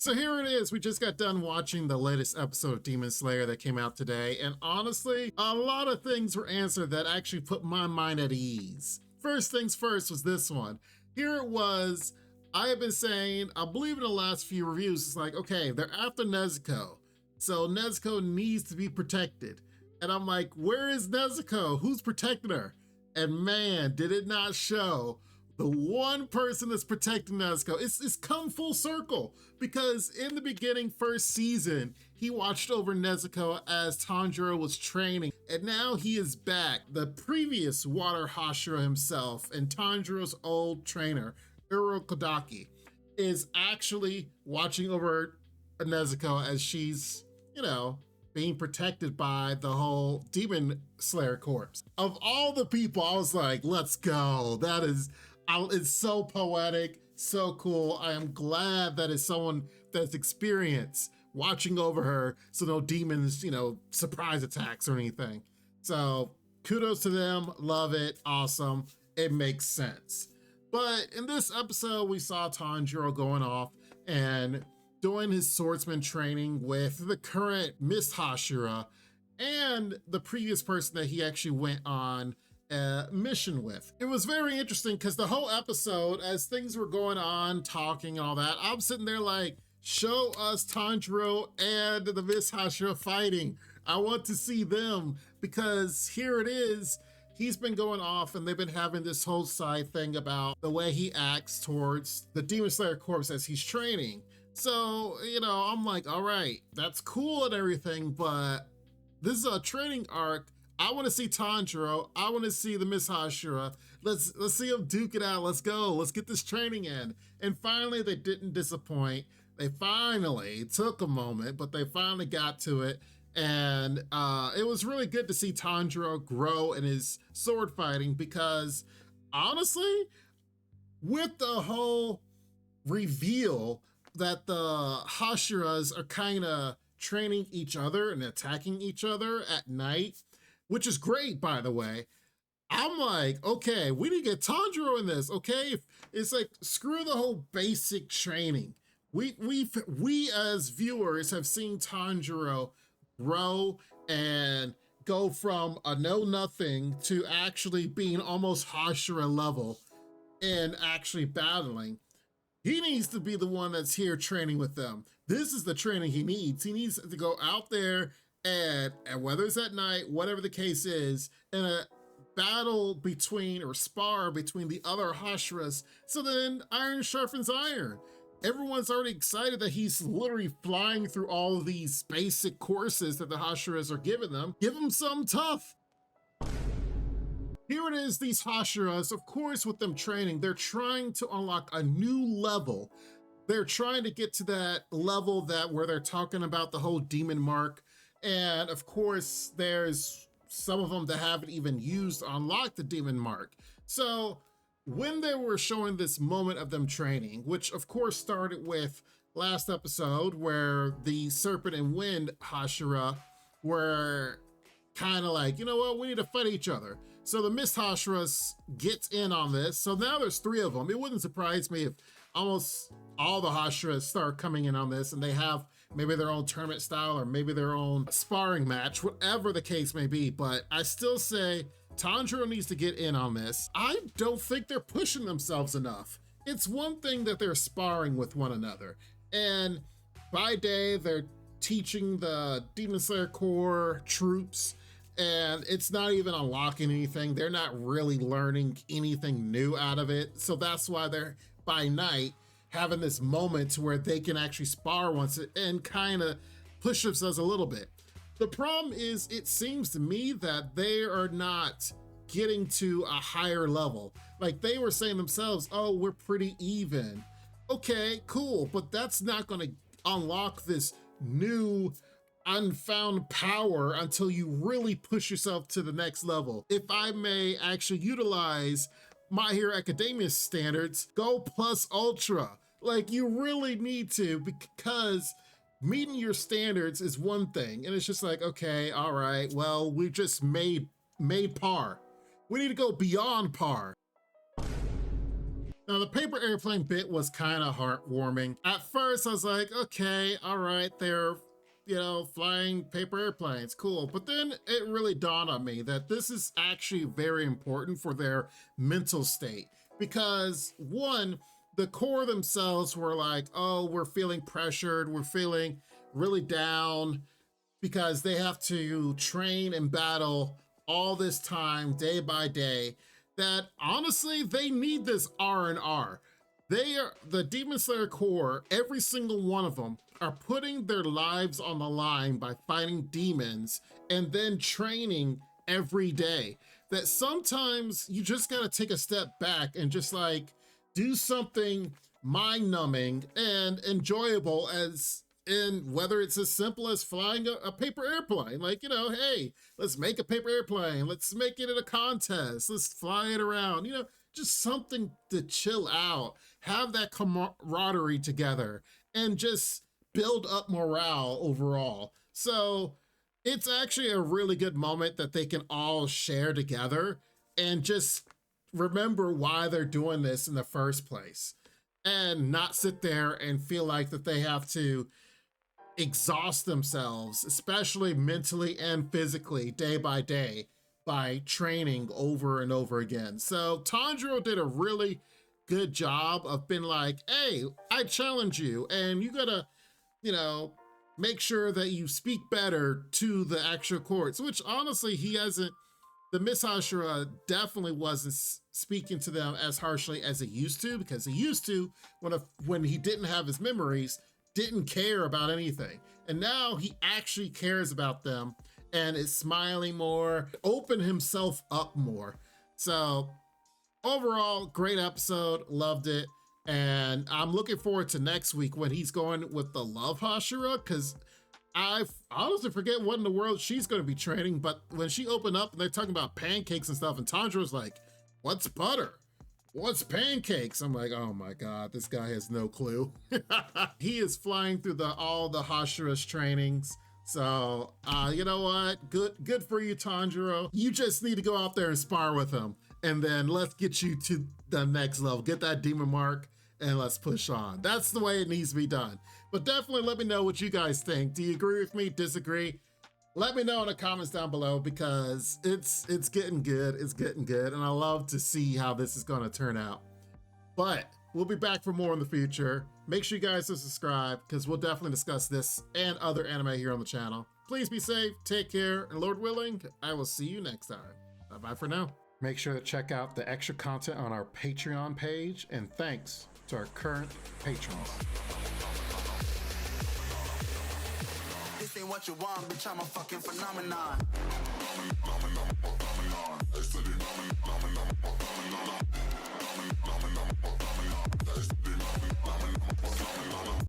So here it is. We just got done watching the latest episode of Demon Slayer that came out today, and honestly, a lot of things were answered that actually put my mind at ease. First things first was this one. Here it was. I have been saying, I believe in the last few reviews, it's like, okay, they're after Nezuko. So Nezuko needs to be protected. And I'm like, where is Nezuko? Who's protecting her? And man, did it not show the one person that's protecting Nezuko. It's come full circle, because in the beginning, first season, he watched over Nezuko as Tanjiro was training, and now he is back. The previous Water Hashira himself and Tanjiro's old trainer, Urokodaki, is actually watching over Nezuko as she's, being protected by the whole Demon Slayer Corp. Of all the people, I was like, let's go. It's so poetic, so cool. I am glad that it's someone that's experienced watching over her so no demons, surprise attacks or anything. So kudos to them. Love it. Awesome. It makes sense. But in this episode, we saw Tanjiro going off and doing his swordsman training with the current Mist Hashira and the previous person that he actually went on a mission with. It was very interesting because the whole episode, as things were going on, talking and all that, I'm sitting there like, show us Tanjiro and the Mist Hashira fighting. I want to see them, because here it is. He's been going off and they've been having this whole side thing about the way he acts towards the Demon Slayer Corps as he's training. So, I'm like, all right, that's cool and everything, but this is a training arc. I want to see Tanjiro. I want to see the Mist Hashira. Let's see them duke it out. Let's go. Let's get this training in. And finally, they didn't disappoint. They finally took a moment, but they finally got to it. And it was really good to see Tanjiro grow in his sword fighting, because honestly, with the whole reveal that the Hashiras are kind of training each other and attacking each other at night, which is great, by the way. I'm like, okay, we need to get Tanjiro in this, okay? It's like, screw the whole basic training. We as viewers have seen Tanjiro grow and go from a know-nothing to actually being almost Hashira level and actually battling. He needs to be the one that's here training with them. This is the training he needs. He needs to go out there and whether it's at night, whatever the case is, in a battle between or spar between the other Hashiras, so then iron sharpens iron. Everyone's already excited that he's literally flying through all of these basic courses that the Hashiras are giving them. Give him some tough. Here it is, these Hashiras, of course, with them training, they're trying to unlock a new level. They're trying to get to that level where they're talking about the whole demon mark. And of course, there's some of them that haven't even used to unlock the demon mark. So when they were showing this moment of them training, which of course started with last episode where the Serpent and Wind Hashira were kind of like, you know what, we need to fight each other. So the Mist Hashiras gets in on this. So now there's 3 of them. It wouldn't surprise me if almost all the Hashiras start coming in on this and they have maybe their own tournament style or maybe their own sparring match, whatever the case may be. But I still say Tanjiro needs to get in on this. I don't think they're pushing themselves enough. It's one thing that they're sparring with one another, and by day they're teaching the Demon Slayer Corps troops, and it's not even unlocking anything. They're not really learning anything new out of it. So that's why they're by night having this moment where they can actually spar once and kind of push themselves a little bit. The problem is, it seems to me that they are not getting to a higher level. Like they were saying themselves, oh, we're pretty even. Okay, cool, but that's not going to unlock this new unfound power until you really push yourself to the next level. If I may actually utilize My Hero Academia standards, go plus ultra. Like you really need to, because meeting your standards is one thing, and it's just like, okay, all right, well, we just made par. We need to go beyond par. Now, the paper airplane bit was kind of heartwarming. At first, I was like, okay, all right, they're, flying paper airplanes, cool. But then it really dawned on me that this is actually very important for their mental state. Because one, the core themselves were like, oh, we're feeling pressured, we're feeling really down because they have to train and battle all this time, day by day, that honestly, they need this R&R. They are, the Demon Slayer Corp, every single one of them are putting their lives on the line by fighting demons and then training every day. That sometimes you just gotta take a step back and just like do something mind-numbing and enjoyable, as in whether it's as simple as flying a paper airplane. Like, hey, let's make a paper airplane. Let's make it in a contest. Let's fly it around. Just something to chill out, have that camaraderie together, and just build up morale overall. So it's actually a really good moment that they can all share together and just remember why they're doing this in the first place, and not sit there and feel like that they have to exhaust themselves, especially mentally and physically, day by day, by training over and over again. So Tanjiro did a really good job of being like, hey, I challenge you, and you gotta, make sure that you speak better to the actual courts, which honestly, he hasn't. The Mist Hashira definitely wasn't speaking to them as harshly as he used to, because he used to, when he didn't have his memories, didn't care about anything. And now he actually cares about them and is smiling more, open himself up more. So overall, great episode, loved it. And I'm looking forward to next week when he's going with the Love Hashira, because I honestly forget what in the world she's going to be training. But when she opened up and they're talking about pancakes and stuff, and Tanjiro's like, what's butter? What's pancakes? I'm like, oh my God, this guy has no clue. He is flying through all the Hashira's trainings. So, you know what? Good for you, Tanjiro. You just need to go out there and spar with him. And then let's get you to the next level. Get that demon mark and let's push on. That's the way it needs to be done. But definitely let me know what you guys think. Do you agree with me? Disagree? Let me know in the comments down below, because it's getting good. It's getting good. And I love to see how this is going to turn out. But we'll be back for more in the future. Make sure you guys subscribe, because we'll definitely discuss this and other anime here on the channel. Please be safe, take care, and Lord willing, I will see you next time. Bye-bye for now. Make sure to check out the extra content on our Patreon page, and thanks to our current patrons. This ain't what you want, bitch, I'm a fucking phenomenon.